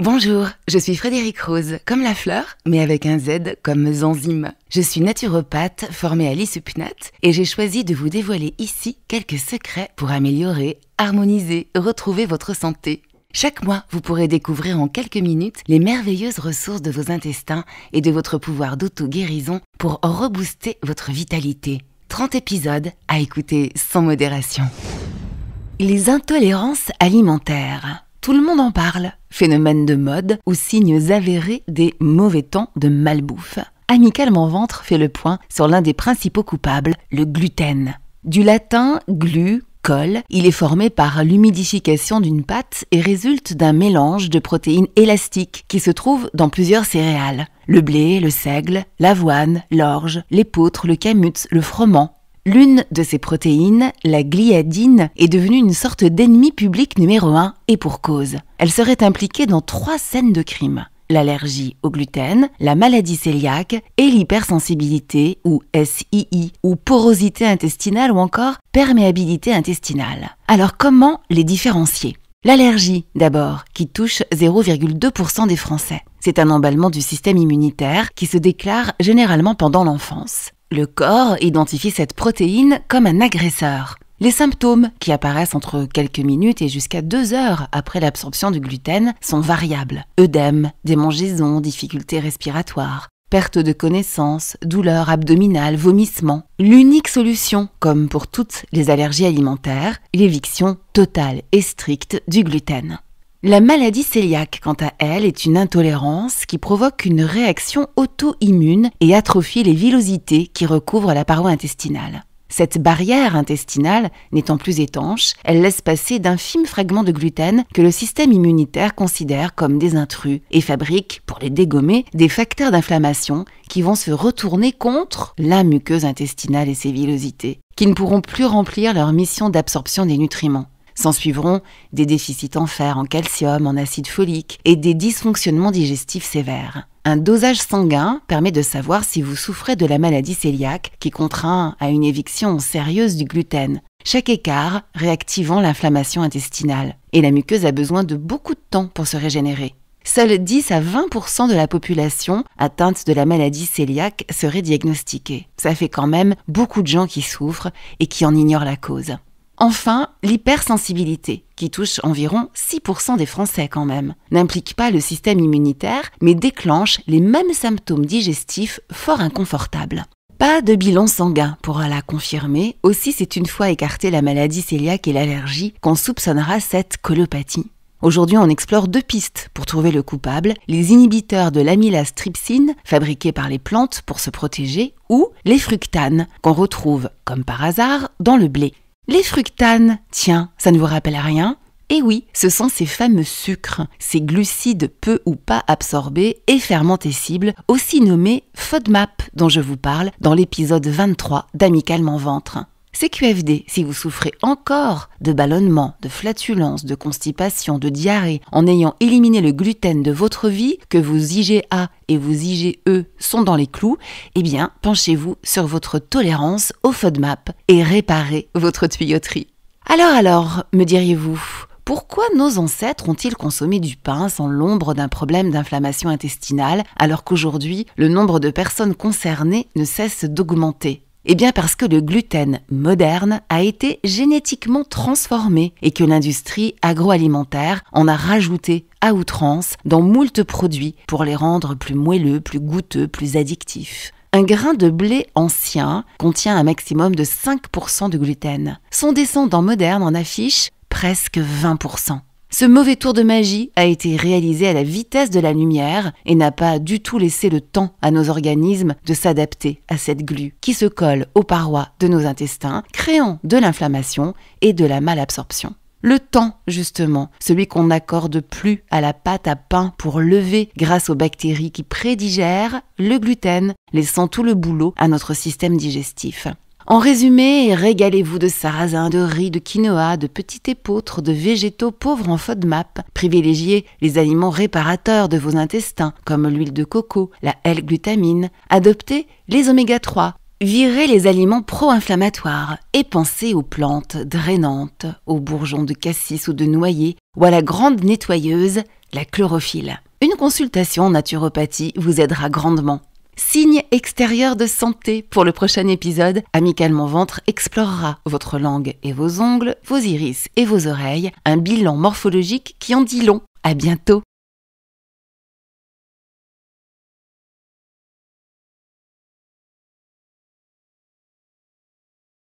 Bonjour, je suis Frédérique Rose, comme la fleur, mais avec un Z comme Zanzime. Je suis naturopathe formée à l'ISUPNAT et j'ai choisi de vous dévoiler ici quelques secrets pour améliorer, harmoniser, retrouver votre santé. Chaque mois, vous pourrez découvrir en quelques minutes les merveilleuses ressources de vos intestins et de votre pouvoir d'auto-guérison pour rebooster votre vitalité. 30 épisodes à écouter sans modération. Les intolérances alimentaires. Tout le monde en parle. Phénomène de mode ou signes avérés des mauvais temps de malbouffe. Amicalement Ventre fait le point sur l'un des principaux coupables, le gluten. Du latin glu, colle, il est formé par l'humidification d'une pâte et résulte d'un mélange de protéines élastiques qui se trouvent dans plusieurs céréales. Le blé, le seigle, l'avoine, l'orge, l'épeautre, le camut, le froment. L'une de ces protéines, la gliadine, est devenue une sorte d'ennemi public numéro 1 et pour cause. Elle serait impliquée dans 3 scènes de crime. L'allergie au gluten, la maladie cœliaque et l'hypersensibilité ou SII ou porosité intestinale ou encore perméabilité intestinale. Alors comment les différencier ? L'allergie, d'abord, qui touche 0,2% des Français. C'est un emballement du système immunitaire qui se déclare généralement pendant l'enfance. Le corps identifie cette protéine comme un agresseur. Les symptômes, qui apparaissent entre quelques minutes et jusqu'à 2 heures après l'absorption du gluten, sont variables. Œdème, démangeaisons, difficultés respiratoires, perte de connaissance, douleurs abdominales, vomissements. L'unique solution, comme pour toutes les allergies alimentaires, l'éviction totale et stricte du gluten. La maladie cœliaque, quant à elle, est une intolérance qui provoque une réaction auto-immune et atrophie les villosités qui recouvrent la paroi intestinale. Cette barrière intestinale n'étant plus étanche, elle laisse passer d'infimes fragments de gluten que le système immunitaire considère comme des intrus et fabrique, pour les dégommer, des facteurs d'inflammation qui vont se retourner contre la muqueuse intestinale et ses villosités, qui ne pourront plus remplir leur mission d'absorption des nutriments. S'en suivront des déficits en fer, en calcium, en acide folique et des dysfonctionnements digestifs sévères. Un dosage sanguin permet de savoir si vous souffrez de la maladie cœliaque qui contraint à une éviction sérieuse du gluten, chaque écart réactivant l'inflammation intestinale. Et la muqueuse a besoin de beaucoup de temps pour se régénérer. Seuls 10 à 20% de la population atteinte de la maladie cœliaque serait diagnostiquée. Ça fait quand même beaucoup de gens qui souffrent et qui en ignorent la cause. Enfin, l'hypersensibilité, qui touche environ 6% des Français quand même, n'implique pas le système immunitaire, mais déclenche les mêmes symptômes digestifs fort inconfortables. Pas de bilan sanguin pourra la confirmer, aussi c'est une fois écarté la maladie cœliaque et l'allergie qu'on soupçonnera cette colopathie. Aujourd'hui, on explore 2 pistes pour trouver le coupable, les inhibiteurs de l'amylase trypsine, fabriqués par les plantes pour se protéger, ou les fructanes, qu'on retrouve, comme par hasard, dans le blé. Les fructanes, tiens, ça ne vous rappelle rien ? Eh oui, ce sont ces fameux sucres, ces glucides peu ou pas absorbés et fermentescibles, aussi nommés FODMAP, dont je vous parle dans l'épisode 23 d'Amicalement Ventre. CQFD, si vous souffrez encore de ballonnement, de flatulence, de constipation, de diarrhée, en ayant éliminé le gluten de votre vie, que vos IgA et vos IgE sont dans les clous, eh bien, penchez-vous sur votre tolérance au FODMAP et réparez votre tuyauterie. Alors, me diriez-vous, pourquoi nos ancêtres ont-ils consommé du pain sans l'ombre d'un problème d'inflammation intestinale, alors qu'aujourd'hui, le nombre de personnes concernées ne cesse d'augmenter ? Eh bien parce que le gluten moderne a été génétiquement transformé et que l'industrie agroalimentaire en a rajouté à outrance dans moult produits pour les rendre plus moelleux, plus goûteux, plus addictifs. Un grain de blé ancien contient un maximum de 5% de gluten. Son descendant moderne en affiche presque 20%. Ce mauvais tour de magie a été réalisé à la vitesse de la lumière et n'a pas du tout laissé le temps à nos organismes de s'adapter à cette glu qui se colle aux parois de nos intestins, créant de l'inflammation et de la malabsorption. Le temps, justement, celui qu'on n'accorde plus à la pâte à pain pour lever grâce aux bactéries qui prédigèrent le gluten, laissant tout le boulot à notre système digestif. En résumé, régalez-vous de sarrasin, de riz, de quinoa, de petits épeautres, de végétaux pauvres en FODMAP. Privilégiez les aliments réparateurs de vos intestins, comme l'huile de coco, la L-glutamine. Adoptez les oméga 3. Virez les aliments pro-inflammatoires et pensez aux plantes drainantes, aux bourgeons de cassis ou de noyer, ou à la grande nettoyeuse, la chlorophylle. Une consultation en naturopathie vous aidera grandement. Signe extérieur de santé. Pour le prochain épisode, Amical Mon Ventre explorera votre langue et vos ongles, vos iris et vos oreilles, un bilan morphologique qui en dit long. À bientôt.